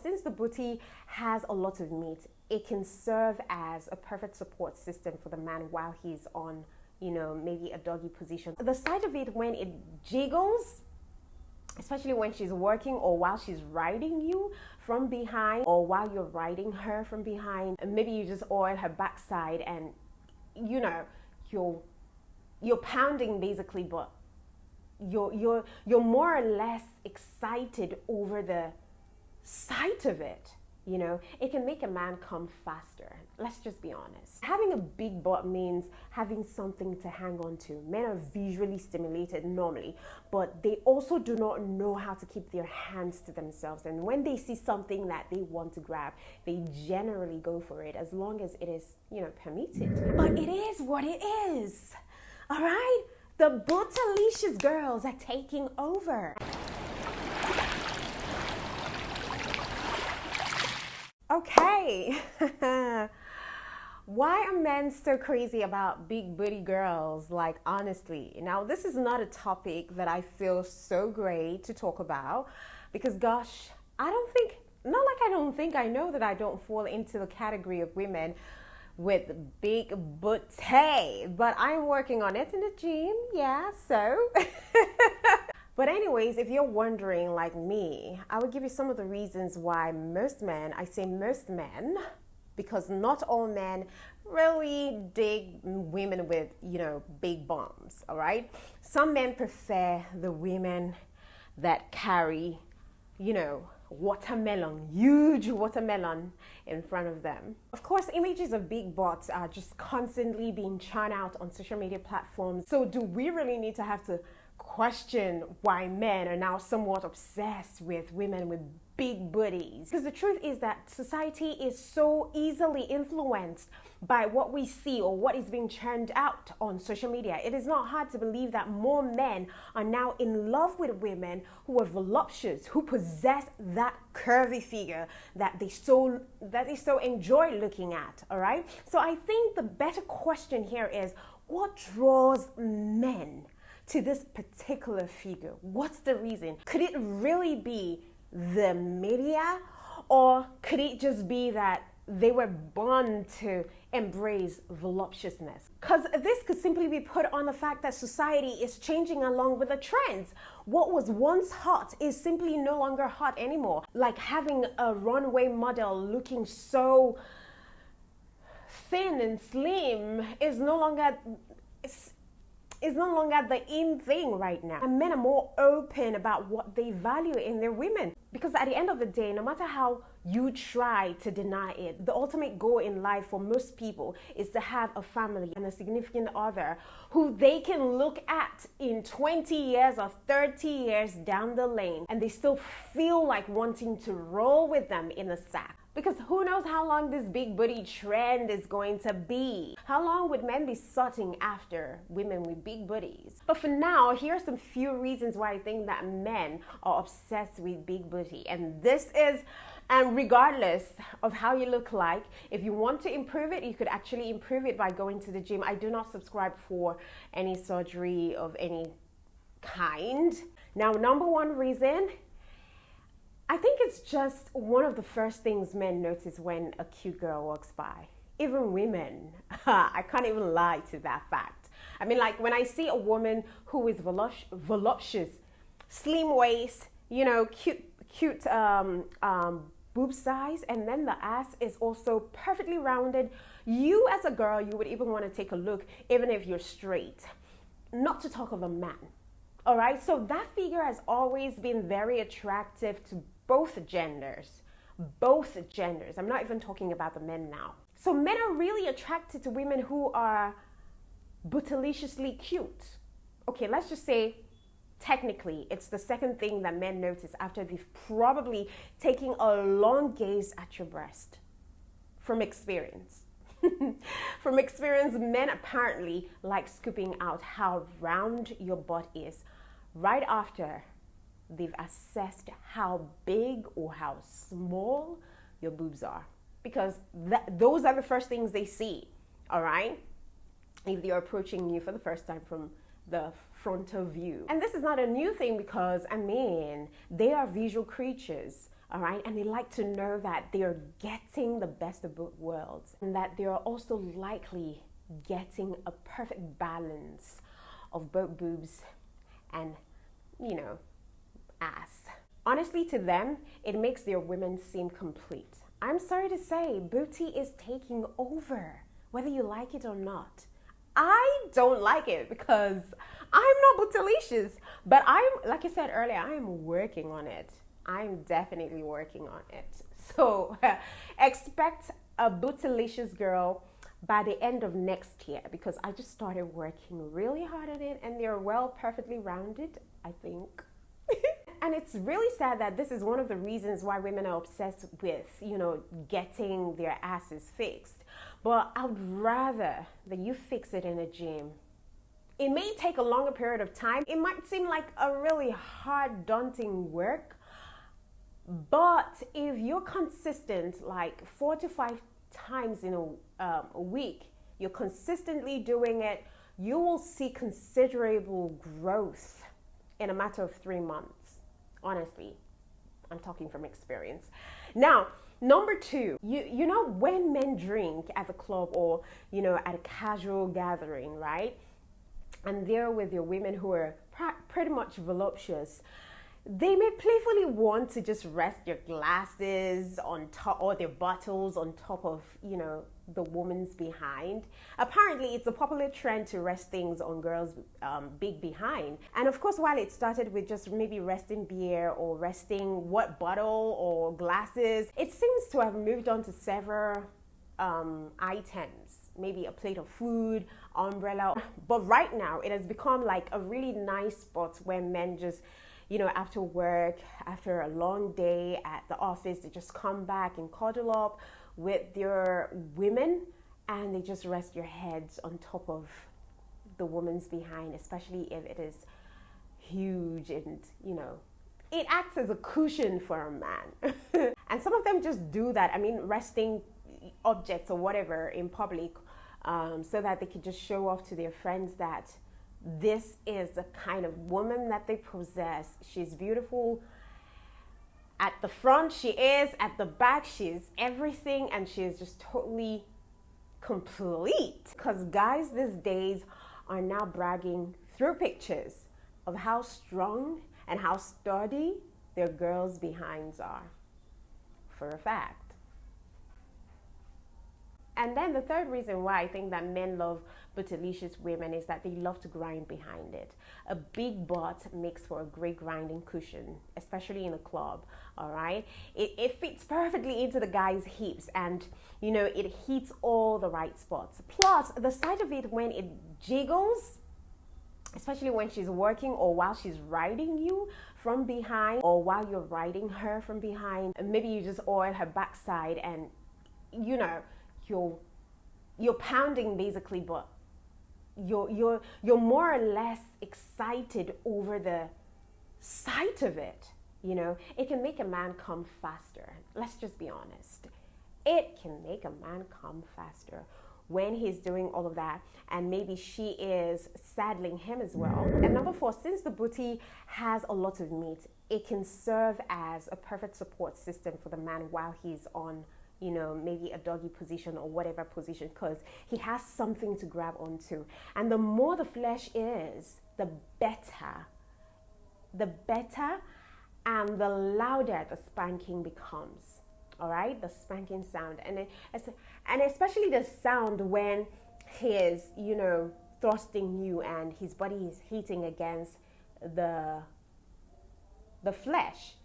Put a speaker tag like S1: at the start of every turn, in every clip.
S1: since the booty has a lot of meat, it can serve as a perfect support system for the man while he's on, you know, maybe a doggy position. The sight of it when it jiggles, especially when she's working or while she's riding you from behind, or while you're riding her from behind, and maybe you just oil her backside and, you know, you're pounding basically, but you're more or less excited over the sight of it. You know, it can make a man come faster. Let's just be honest. Having a big butt means having something to hang on to. Men are visually stimulated normally, but they also do not know how to keep their hands to themselves. And when they see something that they want to grab, they generally go for it, as long as it is, you know, permitted. But it is what it is. All right? The Bootilicious girls are taking over. Okay. Why are men so crazy about big booty girls? Like, honestly, now this is not a topic that I feel so great to talk about, because gosh, I know that I don't fall into the category of women with big booty, but I'm working on it in the gym. Yeah, so but anyways, if you're wondering like me, I will give you some of the reasons why most men, I say most men, because not all men really dig women with, you know, big bums, all right? Some men prefer the women that carry, you know, watermelon, huge watermelon in front of them. Of course, images of big butts are just constantly being churned out on social media platforms. So do we really need to have to question why men are now somewhat obsessed with women with big booties? Because the truth is that society is so easily influenced by what we see or what is being churned out on social media. It is not hard to believe that more men are now in love with women who are voluptuous, who possess that curvy figure that they so enjoy looking at. All right. So I think the better question here is, what draws men to this particular figure? What's the reason? Could it really be the media, or could it just be that they were born to embrace voluptuousness? Because this could simply be put on the fact that society is changing along with the trends. What was once hot is simply no longer hot anymore. Like having a runway model looking so thin and slim is no longer the in thing right now. And men are more open about what they value in their women. Because at the end of the day, no matter how you try to deny it, the ultimate goal in life for most people is to have a family and a significant other who they can look at in 20 years or 30 years down the lane, and they still feel like wanting to roll with them in a sack. Because who knows how long this big booty trend is going to be? How long would men be soughting after women with big booties? But for now, here are some few reasons why I think that men are obsessed with big booty. And regardless of how you look like, if you want to improve it, you could actually improve it by going to the gym. I do not subscribe for any surgery of any kind. Now, number one reason, I think it's just one of the first things men notice when a cute girl walks by. Even women. I can't even lie to that fact. I mean, like when I see a woman who is voluptuous, slim waist, you know, cute boob size, and then the ass is also perfectly rounded, you as a girl, you would even want to take a look, even if you're straight. Not to talk of a man. All right, so that figure has always been very attractive to both genders. I'm not even talking about the men now. So men are really attracted to women who are bootiliciously cute. Okay, let's just say technically it's the second thing that men notice after they've probably taken a long gaze at your breast. From experience. From experience, men apparently like scooping out how round your butt is right after they've assessed how big or how small your boobs are, because those are the first things they see. All right, if they're approaching you for the first time from the frontal view. And this is not a new thing, because I mean, they are visual creatures. All right, and they like to know that they're getting the best of both worlds and that they're also likely getting a perfect balance of both boobs and, you know, ass. Honestly, to them, it makes their women seem complete. I'm sorry to say, booty is taking over, whether you like it or not. I don't like it because I'm not bootylicious, but like I said earlier, I am working on it. I'm definitely working on it. So expect a bootylicious girl by the end of next year, because I just started working really hard on it and they're perfectly rounded, I think. And it's really sad that this is one of the reasons why women are obsessed with, getting their asses fixed. But I would rather that you fix it in a gym. It may take a longer period of time. It might seem like a really hard, daunting work. But if you're consistent, like 4 to 5 times in a week, you're consistently doing it, you will see considerable growth in a matter of 3 months. Honestly, I'm talking from experience. Now, number 2, you know when men drink at the club or, at a casual gathering, right? And they're with your women who are pretty much voluptuous. They may playfully want to just rest their glasses on top, or their bottles on top of, the woman's behind. Apparently, it's a popular trend to rest things on girls' big behind. And of course, while it started with just maybe resting beer or resting what bottle or glasses, it seems to have moved on to several items. Maybe a plate of food, umbrella. But right now, it has become like a really nice spot where men just, after work, after a long day at the office, they just come back and cuddle up with their women and they just rest your heads on top of the woman's behind, especially if it is huge and, it acts as a cushion for a man. And some of them just do that. I mean, resting objects or whatever in public so that they could just show off to their friends that this is the kind of woman that they possess. She's beautiful. At the front, she is. At the back, she is everything. And she is just totally complete. Because guys these days are now bragging through pictures of how strong and how sturdy their girls' behinds are. For a fact. And then the third reason why I think that men love bootylicious women is that they love to grind behind it. A big butt makes for a great grinding cushion, especially in a club, all right? It fits perfectly into the guy's hips and, it hits all the right spots. Plus, the sight of it when it jiggles, especially when she's working or while she's riding you from behind or while you're riding her from behind, and maybe you just oil her backside and, you're pounding basically, but you're more or less excited over the sight of it. It can make a man come faster. Let's just be honest. It can make a man come faster when he's doing all of that, and maybe she is saddling him as well. And number 4, since the booty has a lot of meat, it can serve as a perfect support system for the man while he's on maybe a doggy position or whatever position, because he has something to grab onto. And the more the flesh is, the better and the louder the spanking becomes. All right, the spanking sound, and especially the sound when he is, thrusting you and his body is hitting against the flesh.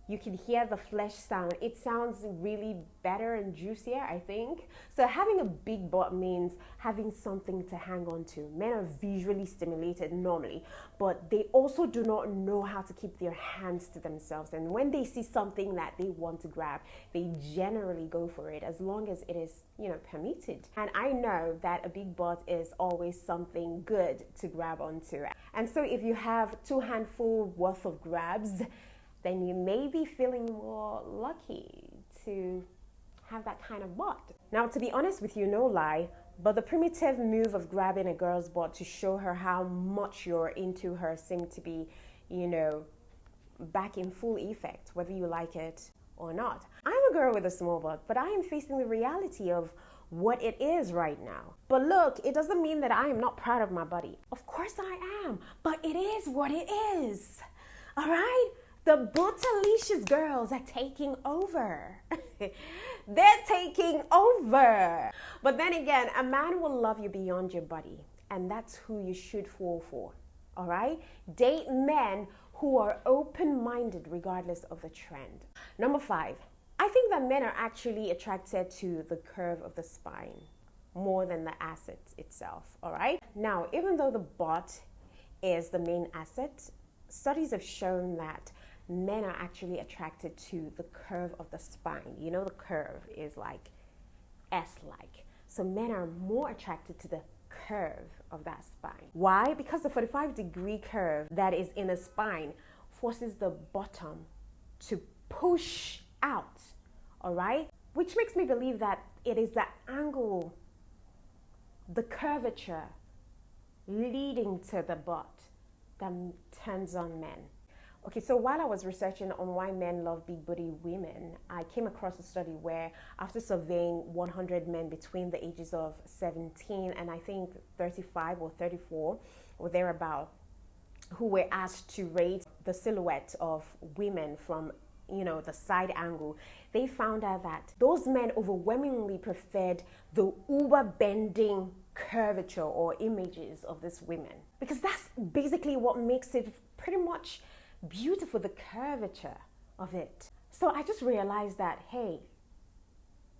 S1: You can hear the flesh sound. It sounds really better and juicier, I think. So having a big butt means having something to hang on to. Men are visually stimulated normally, but they also do not know how to keep their hands to themselves. And when they see something that they want to grab, they generally go for it as long as it is, permitted. And I know that a big butt is always something good to grab onto. And so if you have 2 handfuls worth of grabs, then you may be feeling more lucky to have that kind of butt. Now, to be honest with you, no lie, but the primitive move of grabbing a girl's butt to show her how much you're into her seemed to be, back in full effect, whether you like it or not. I'm a girl with a small butt, but I am facing the reality of what it is right now. But look, it doesn't mean that I am not proud of my body. Of course I am, but it is what it is. All right? The Bootilicious girls are taking over. They're taking over. But then again, a man will love you beyond your body, and that's who you should fall for. All right? Date men who are open-minded regardless of the trend. Number 5, I think that men are actually attracted to the curve of the spine more than the asset itself, all right? Now, even though the butt is the main asset, studies have shown that men are actually attracted to the curve of the spine. You know, the curve is like S-like. So men are more attracted to the curve of that spine. Why? Because the 45-degree curve that is in the spine forces the bottom to push out, all right? Which makes me believe that it is the angle, the curvature leading to the butt that turns on men. Okay, so while I was researching on why men love big booty women, I came across a study where after surveying 100 men between the ages of 17 and I think 35 or 34 or thereabout, who were asked to rate the silhouette of women from, you know, the side angle, they found out that those men overwhelmingly preferred the uber bending curvature or images of these women, because that's basically what makes it pretty much beautiful, the curvature of it. So I just realized that, hey,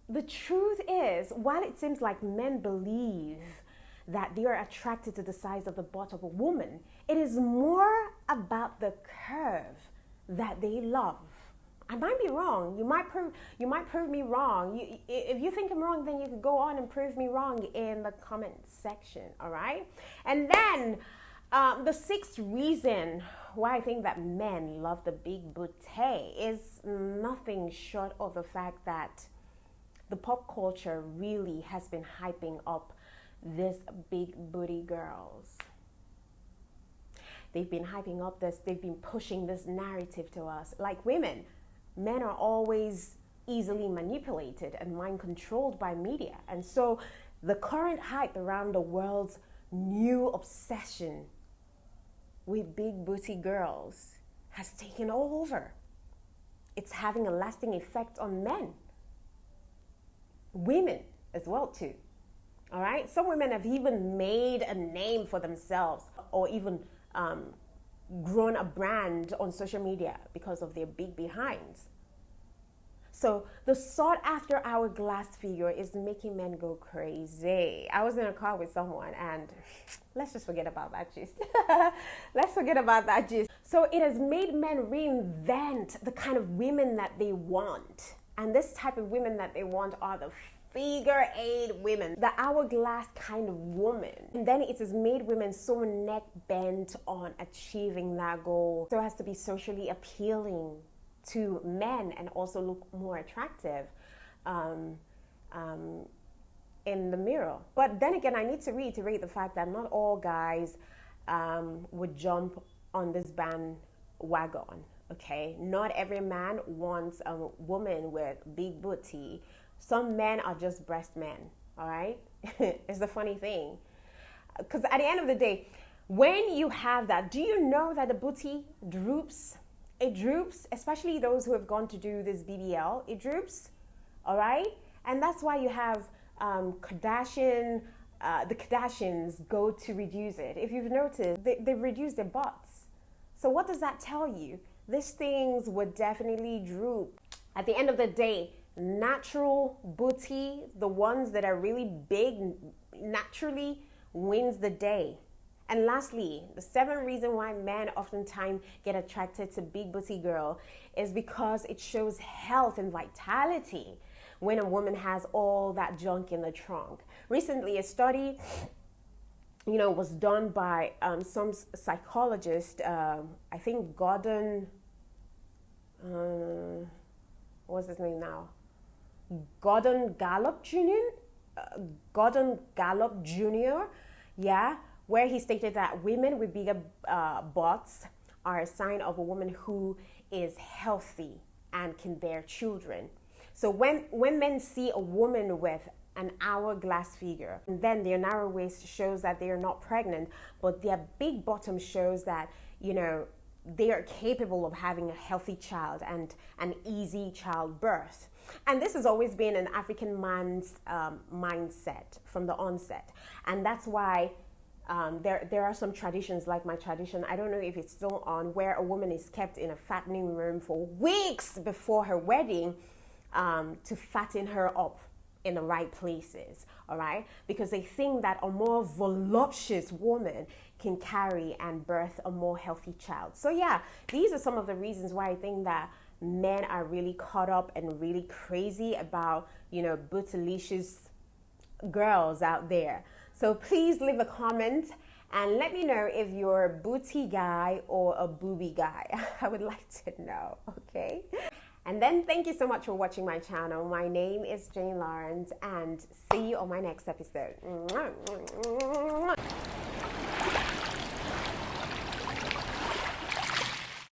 S1: the truth is, while it seems like men believe that they are attracted to the size of the butt of a woman, it is more about the curve that they love. I might be wrong. You might prove me wrong. If you think I'm wrong, then you can go on and prove me wrong in the comment section, all right? And then the 6th reason why I think that men love the big booty is nothing short of the fact that the pop culture really has been hyping up this big booty girls. They've been hyping up this, they've been pushing this narrative to us. Like women, men are always easily manipulated and mind controlled by media. And so the current hype around the world's new obsession with big booty girls has taken over. It's having a lasting effect on men. Women as well too. All right? Some women have even made a name for themselves or even grown a brand on social media because of their big behinds. So the sought after hourglass figure is making men go crazy. I was in a car with someone and let's just forget about that gist. Let's forget about that gist. So it has made men reinvent the kind of women that they want. And this type of women that they want are the figure 8 women, the hourglass kind of woman. And then it has made women so neck bent on achieving that goal so as to be socially appealing to men and also look more attractive in the mirror. But then again, I need to reiterate the fact that not all guys would jump on this bandwagon, okay? Not every man wants a woman with big booty. Some men are just breast men, all right? It's the funny thing. Because at the end of the day, when you have that, do you know that the booty droops? It droops, especially those who have gone to do this BBL. It droops, all right? And that's why you have the Kardashians go to reduce it. If you've noticed, they've reduced their butts. So what does that tell you? These things would definitely droop. At the end of the day, natural booty, the ones that are really big, naturally wins the day. And lastly, the 7th reason why men oftentimes get attracted to big booty girl is because it shows health and vitality when a woman has all that junk in the trunk. Recently, a study, was done by some psychologist, I think Gordon, what's his name now? Gordon Gallup Jr., yeah, where he stated that women with bigger butts are a sign of a woman who is healthy and can bear children. So when men see a woman with an hourglass figure, and then their narrow waist shows that they are not pregnant, but their big bottom shows that, you know, they are capable of having a healthy child and an easy childbirth. And this has always been an African man's mindset from the onset. And that's why there are some traditions, like my tradition, I don't know if it's still on, where a woman is kept in a fattening room for weeks before her wedding to fatten her up in the right places, all right? Because they think that a more voluptuous woman can carry and birth a more healthy child. So yeah, these are some of the reasons why I think that men are really caught up and really crazy about, you know, bootylicious girls out there. So please leave a comment and let me know if you're a booty guy or a booby guy. I would like to know, okay? And then thank you so much for watching my channel. My name is Jane Lawrence, and see you on my next episode.